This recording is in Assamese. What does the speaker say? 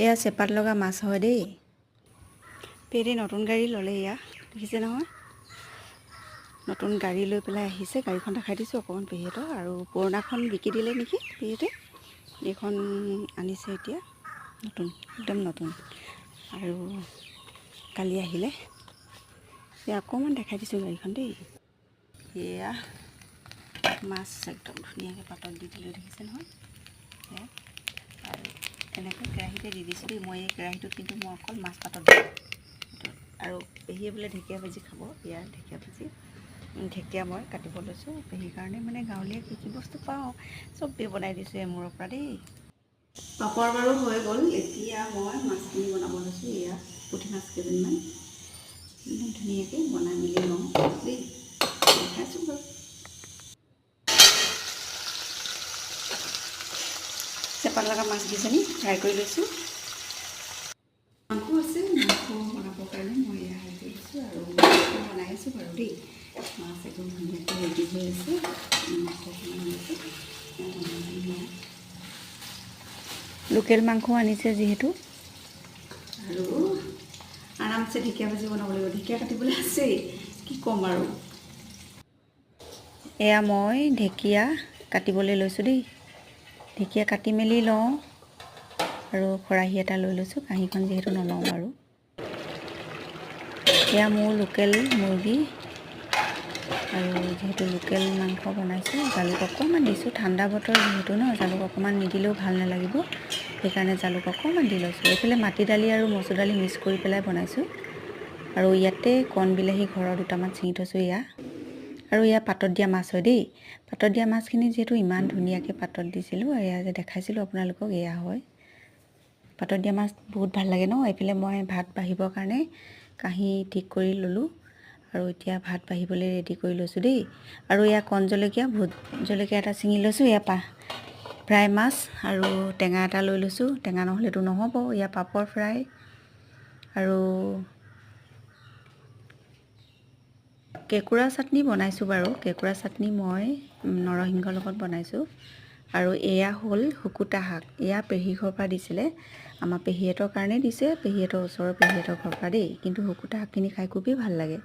এয়া চেপাত লগা মাছ হয় দেই। পেহীয়ে নতুন গাড়ী ল'লে, এয়া দেখিছে নহয়, নতুন গাড়ী লৈ পেলাই আহিছে। গাড়ীখন দেখাই দিছোঁ অকণমান পেহীহঁতক। আৰু পুৰণাখন বিকি দিলে নেকি পেহীহঁতে, এইখন আনিছে এতিয়া নতুন, একদম নতুন। আৰু কালি আহিলে। এয়া অকণমান দেখাই দিছোঁ গাড়ীখন দেই। এয়া মাছ একদম ধুনীয়াকৈ পাতত দি দিলোঁ, দেখিছে নহয়। সেয়া আৰু এনেকৈ কেৰাহীতে দি দিছোঁ দেই। মই এই কেৰাহীটোত কিন্তু মই অকল মাছ পাতত দিওঁ। আৰু পেহীয়ে বোলে ঢেকীয়া ভাজি খাব। ইয়াৰ ঢেকীয়া ভাজি, ঢেকীয়া মই কাটিব লৈছোঁ পেহীৰ কাৰণে। মানে গাঁৱলীয়া কি কি বস্তু পাওঁ চবেই বনাই দিছোঁ এমূৰৰ পৰা দেই। পাপৰ বাৰু হৈ গ'ল, এতিয়া মই মাছখিনি বনাব লৈছোঁ। এয়া পুঠি মাছ কেইজনীমান ধুনীয়াকৈ বনাই মেলি লওঁ দেই, দেখাইছোঁ বাৰু। চেপাত লগা মাছকেইজনী ফ্ৰাই কৰি লৈছোঁ। মাংস আছে, মাংস বনাবৰ কাৰণে মই এয়া হেৰি কৰি লৈছোঁ। আৰু মাংস বনাই আছোঁ বাৰু দেই। মাছ একদম ধুনীয়াকৈ ৰেডি হৈ আছে। মাংসখিনি আনিছোঁ, লোকেল মাংস আনিছে যিহেতু। আৰু আৰামছে ঢেকীয়া ভাজি বনাব লাগিব। ঢেকীয়া কাটিবলৈ আছেই, কি ক'ম আৰু। এয়া মই ঢেকীয়া কাটিবলৈ লৈছোঁ দেই। ঢেকীয়া কাটি মেলি লওঁ। আৰু খৰাহী এটা লৈ লৈছোঁ, কাঁহীখন যিহেতু নলওঁ বাৰু। এয়া মোৰ লোকেল মুৰ্গী, আৰু যিহেতু লোকেল মাংস বনাইছোঁ, জালুক অকণমান দিছোঁ। ঠাণ্ডা বতৰ যিহেতু ন, জালুক অকণমান নিদিলেও ভাল নালাগিব, সেইকাৰণে জালুক অকণমান দি লৈছোঁ। এইফালে মাটি দালি আৰু মচুৰ দালি মিক্স কৰি পেলাই বনাইছোঁ। আৰু ইয়াতে কণ বিলাহী ঘৰৰ দুটামান ছিঙি থৈছোঁ এয়া। আৰু এয়া পাতত দিয়া মাছ হয় দেই। পাতত দিয়া মাছখিনি যিহেতু ইমান ধুনীয়াকৈ পাতত দিছিলোঁ, এয়া যে দেখাইছিলোঁ আপোনালোকক, এয়া হয় পাতত দিয়া মাছ। বহুত ভাল লাগে ন। এইফালে মই ভাত বাঢ়িবৰ কাৰণে কাঁহী ঠিক কৰি ল'লোঁ। আৰু এতিয়া ভাত বাঢ়িবলৈ ৰেডি কৰি লৈছোঁ দেই। আৰু এয়া কণ জলকীয়া, ভোট জলকীয়া এটা ছিঙি লৈছোঁ। এয়া ফ্ৰাই মাছ আৰু টেঙা এটা লৈ লৈছোঁ। টেঙা নহ'লেতো নহ'ব। এয়া পাপৰ ফ্ৰাই আৰু কেঁকুৰা চাটনি বনাইছোঁ বাৰু। কেঁকুৰা চাটনি মই নৰসিংহৰ লগত বনাইছোঁ। আৰু এয়া হ'ল শুকুতা শাক। এয়া পেহী ঘৰৰ পৰা দিছিলে, আমাৰ পেহীহঁতৰ কাৰণে দিছে, পেহীহঁতৰ ওচৰৰ পেহীহঁতৰ ঘৰৰ পৰা দেই। কিন্তু শুকুতা শাকখিনি খাই খুবেই ভাল লাগে।